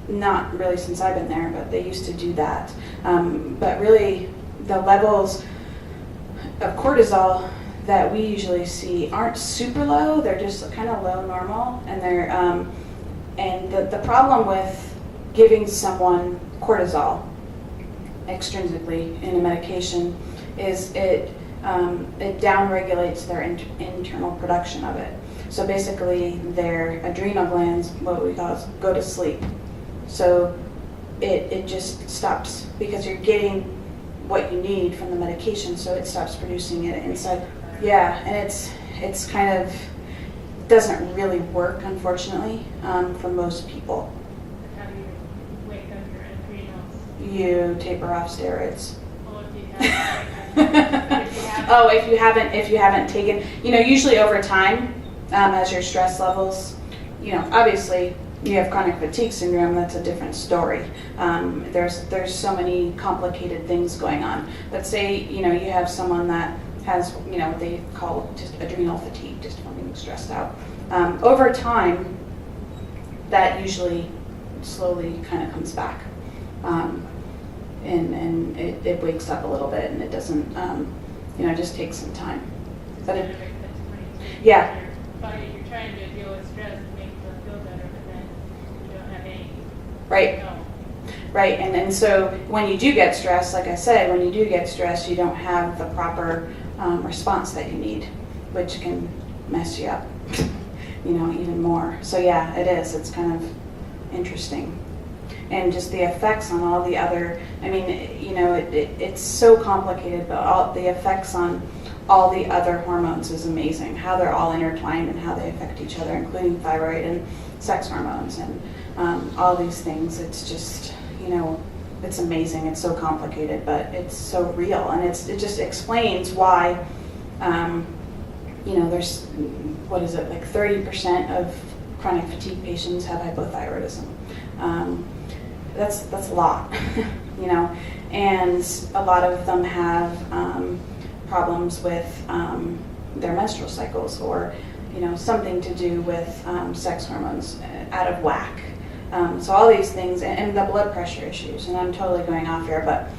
not really since I've been there, but they used to do that. But really, the levels of cortisol that we usually see aren't super low. They're just kind of low normal, and they're and the problem with giving someone cortisol extrinsically in a medication is it downregulates their internal production of it. So basically, their adrenal glands, what we call, go to sleep. So it just stops, because you're getting what you need from the medication, so it stops producing it inside. Yeah, and it's kind of doesn't really work, unfortunately, for most people. How do you wake up your adrenals? You taper off steroids. Well, if you have, Oh, if you haven't taken, usually over time, as your stress levels, obviously you have chronic fatigue syndrome, that's a different story. There's so many complicated things going on. But say, you have someone that has, what they call just adrenal fatigue, just from being stressed out. Over time, that usually slowly kind of comes back. And it wakes up a little bit, and it doesn't, it just takes some time. But it, yeah. You're trying to deal with stress and make yourself feel better, but then you don't have any. Right. No. Right, and so when you do get stressed, like I said, when you do get stressed, you don't have the proper response that you need, which can mess you up, even more. So yeah, it is. It's kind of interesting. And just the effects on all the other, it's so complicated, but all the effects on all the other hormones is amazing. How they're all intertwined and how they affect each other, including thyroid and sex hormones and all these things. It's just, it's amazing. It's so complicated, but it's so real. And it just explains why, there's, what is it, like 30% of chronic fatigue patients have hypothyroidism. That's a lot, and a lot of them have problems with their menstrual cycles, or something to do with sex hormones out of whack. So all these things, and the blood pressure issues, and I'm totally going off here, but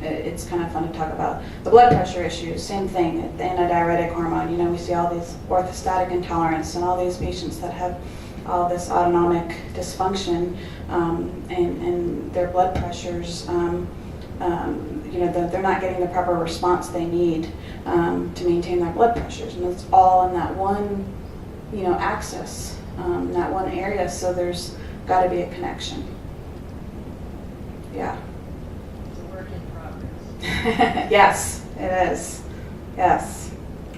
it's kind of fun to talk about. The blood pressure issues, same thing, the antidiuretic hormone, we see all these orthostatic intolerance and all these patients that have all this autonomic dysfunction, and their blood pressures, they're not getting the proper response they need to maintain their blood pressures, and it's all in that one, axis, that one area. So there's got to be a connection. Yeah. It's a work in progress. Yes, it is. Yes,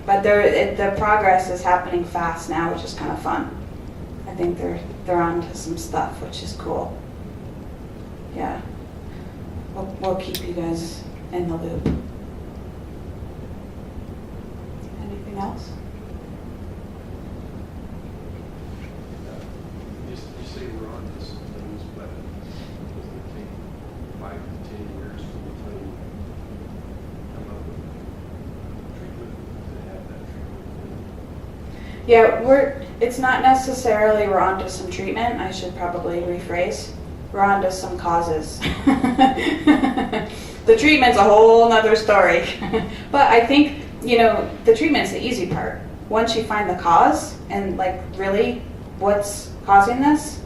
but the progress is happening fast now, which is kind of fun. I think they're on to some stuff, which is cool. Yeah. We'll keep you guys in the loop. Anything else? You say we're on to some things, but doesn't it take 5 to 10 years from the time you come up with treatment to have that treatment? Yeah, it's not necessarily we're onto some treatment. I should probably rephrase. We're onto some causes. The treatment's a whole nother story. But I think, the treatment's the easy part. Once you find the cause and really what's causing this,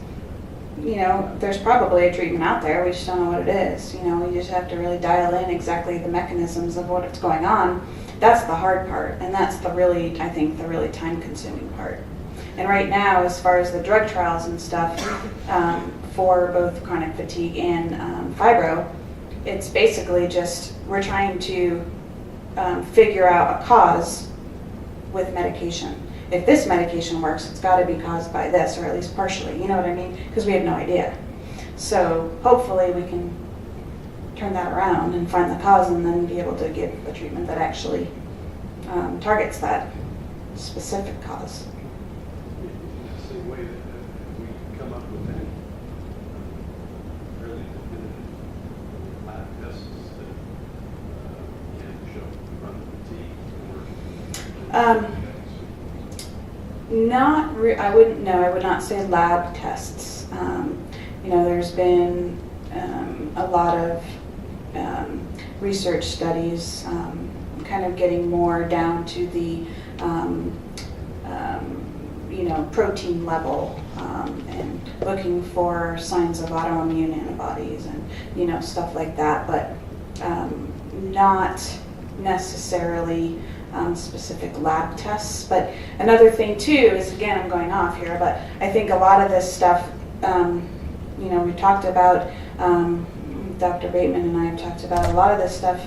there's probably a treatment out there. We just don't know what it is. We just have to really dial in exactly the mechanisms of what's going on. That's the hard part, and that's the really time-consuming part. And right now, as far as the drug trials and stuff, for both chronic fatigue and fibro, it's basically just we're trying to figure out a cause with medication. If this medication works, it's got to be caused by this, or at least partially, you know what I mean? Because we have no idea. So hopefully we can turn that around and find the cause, and then be able to give a treatment that actually targets that specific cause. In the same way that we come up with any fairly definitive lab tests that can show chronic fatigue, I would not say lab tests. There's been a lot of research studies kind of getting more down to the protein level, and looking for signs of autoimmune antibodies and stuff like that, but not necessarily specific lab tests. But another thing too is, again, I'm going off here, but I think a lot of this stuff, we talked about, Dr. Bateman and I have talked about a lot of this stuff.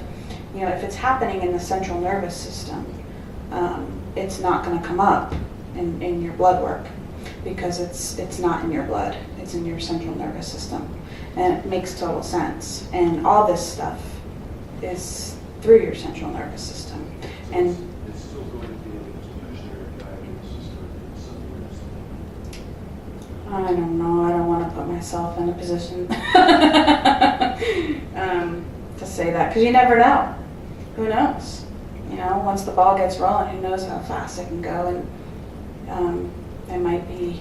If it's happening in the central nervous system, it's not going to come up in your blood work, because it's not in your blood, it's in your central nervous system, and it makes total sense. And all this stuff is through your central nervous system. And it's still going to be an exclusionary diagnosis or I don't know. I don't want to put myself in a position to say that, because you never know. Who knows? You know, once the ball gets rolling, who knows how fast it can go, and it might be,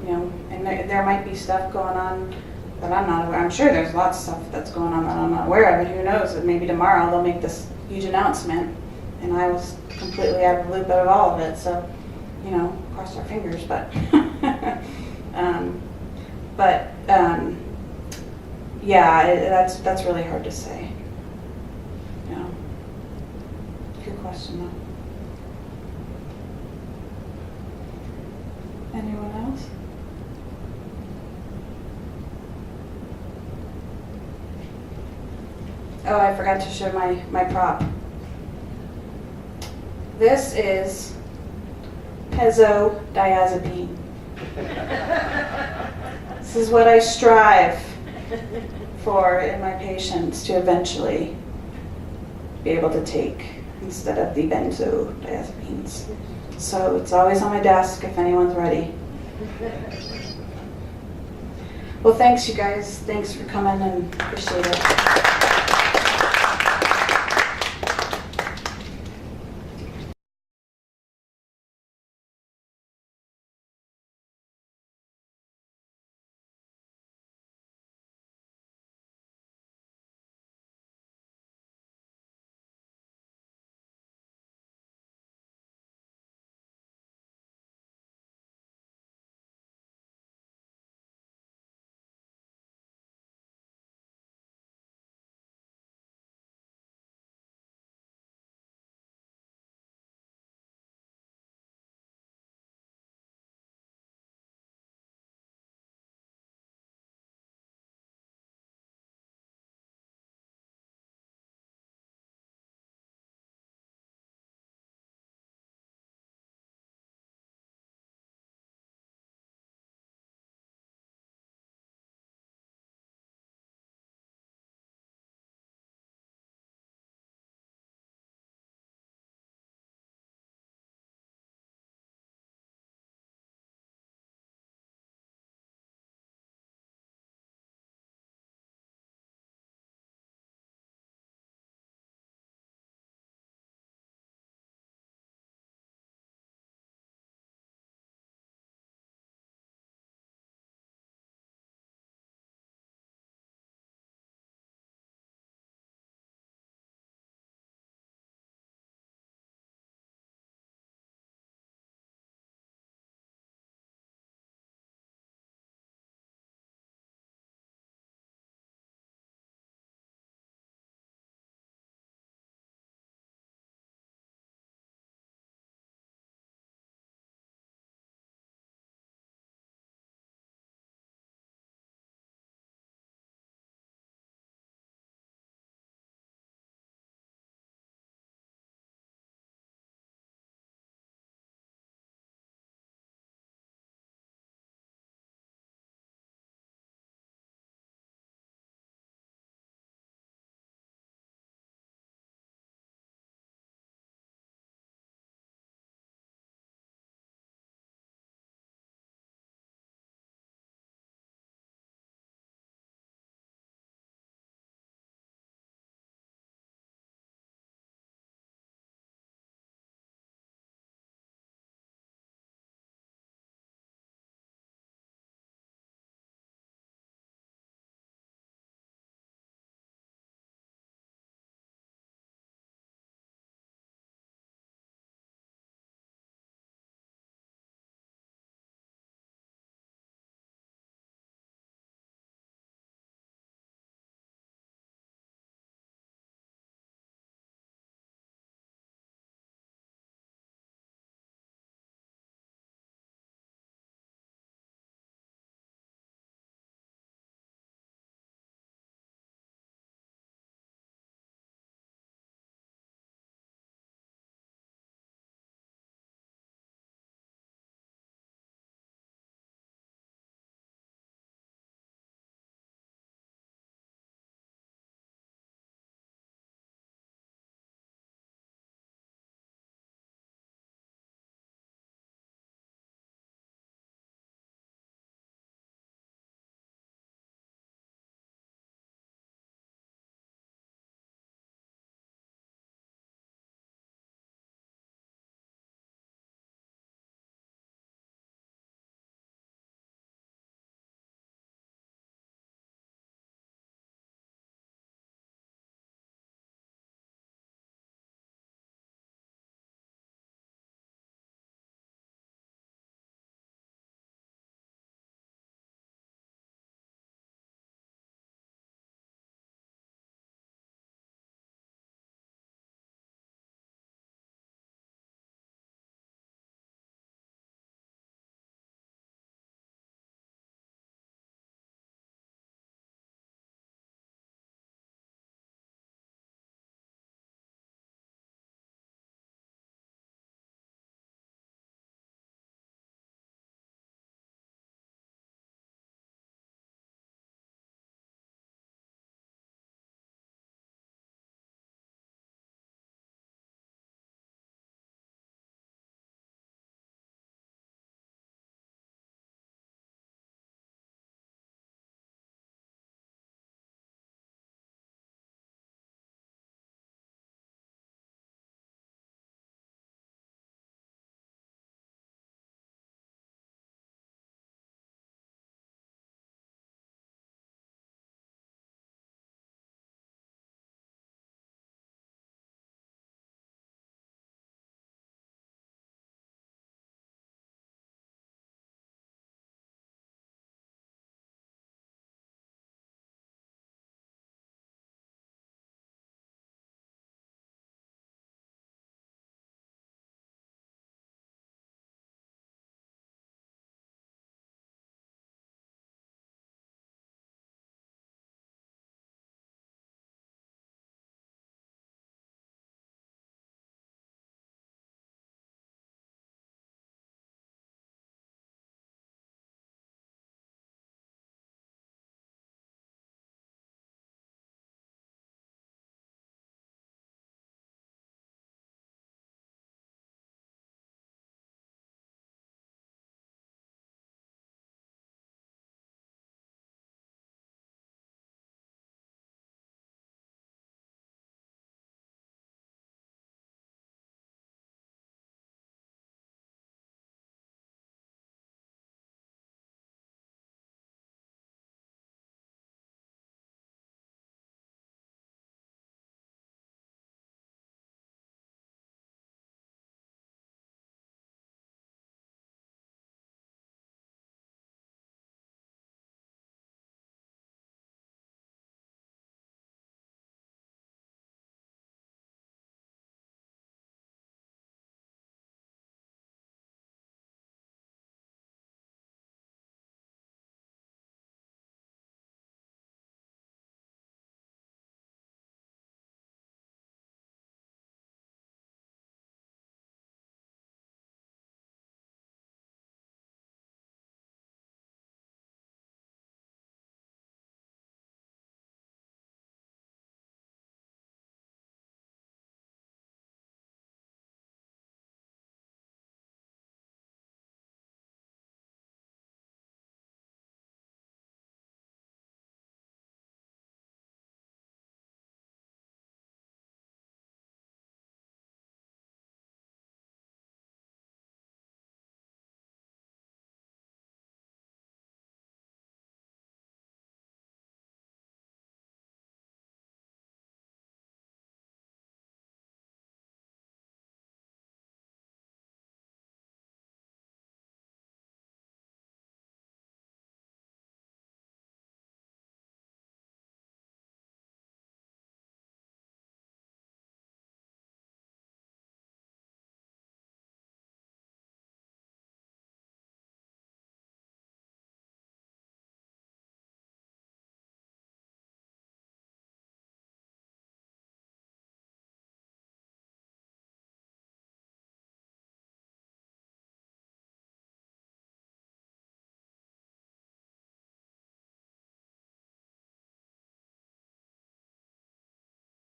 you know, and there might be stuff going on that I'm not aware. I'm sure there's lots of stuff that's going on that I'm not aware of, and who knows, that maybe tomorrow they'll make this huge announcement, and I was completely out of the loop of all of it. So, you know, cross our fingers, but yeah, that's really hard to say. Yeah. Good question, though. Anyone else? Oh, I forgot to show my prop. This is pezodiazepine. This is what I strive for in my patients to eventually be able to take instead of the benzodiazepines. So it's always on my desk if anyone's ready. Well, thanks you guys. Thanks for coming, and appreciate it.